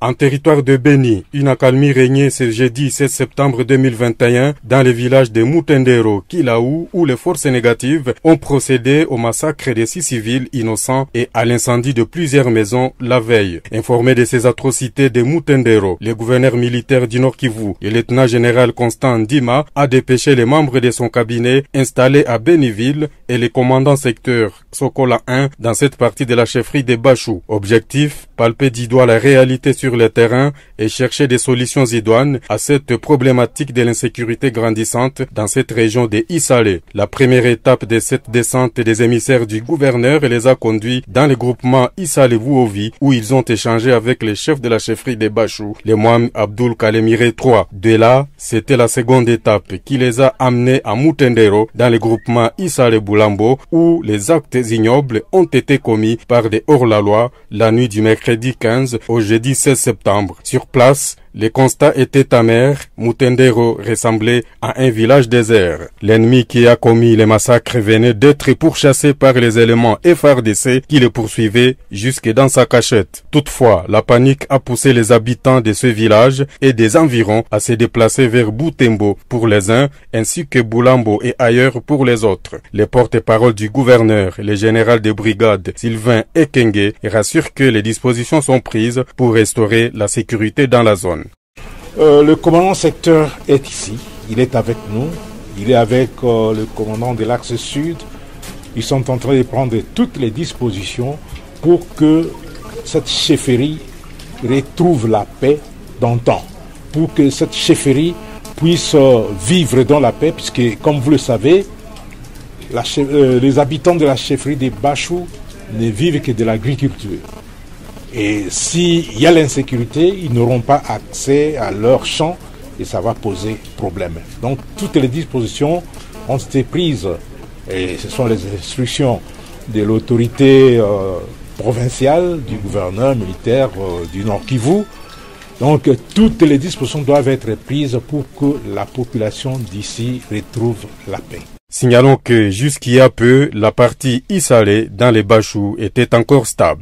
En territoire de Beni, une accalmie régnait ce jeudi 16 septembre 2021 dans le village de Mutendero, Kilaou, où les forces négatives ont procédé au massacre de 6 civils innocents et à l'incendie de plusieurs maisons la veille. Informé de ces atrocités de Mutendero, le gouverneur militaire du Nord Kivu, le lieutenant-général Constant Ndima, a dépêché les membres de son cabinet installés à Beniville et les commandants secteur Sokola 1 dans cette partie de la chefferie de Bachou. Objectif, palper du doigt la réalité sur le terrain et chercher des solutions idoines à cette problématique de l'insécurité grandissante dans cette région de Isale. La première étape de cette descente des émissaires du gouverneur les a conduits dans le groupement Isale-Vuovi où ils ont échangé avec les chefs de la chefferie de Bachou, le Mohamed Abdul Kalemire III. De là, c'était la seconde étape qui les a amenés à Mutendero dans le groupement Isale-Boulambo où les actes ignobles ont été commis par des hors-la-loi la nuit du mercredi 15 au jeudi 16 septembre. Sur place, les constats étaient amers. Mutendero ressemblait à un village désert. L'ennemi qui a commis les massacres venait d'être pourchassé par les éléments FARDC qui le poursuivaient jusque dans sa cachette. Toutefois, la panique a poussé les habitants de ce village et des environs à se déplacer vers Butembo pour les uns ainsi que Boulambo et ailleurs pour les autres. Les porte-parole du gouverneur, le général de brigade Sylvain Ekenge, rassure que les dispositions sont prises pour restaurer la sécurité dans la zone. Le commandant secteur est ici, il est avec nous, il est avec le commandant de l'axe sud. Ils sont en train de prendre toutes les dispositions pour que cette chefferie retrouve la paix d'antan, pour que cette chefferie puisse vivre dans la paix, puisque comme vous le savez, les habitants de la chefferie de Bachou ne vivent que de l'agriculture. Et s'il y a l'insécurité, ils n'auront pas accès à leurs champs et ça va poser problème. Donc toutes les dispositions ont été prises et ce sont les instructions de l'autorité provinciale, du gouverneur militaire du Nord Kivu. Donc toutes les dispositions doivent être prises pour que la population d'ici retrouve la paix. Signalons que jusqu'il y a peu, la partie Isale dans les Bachou était encore stable.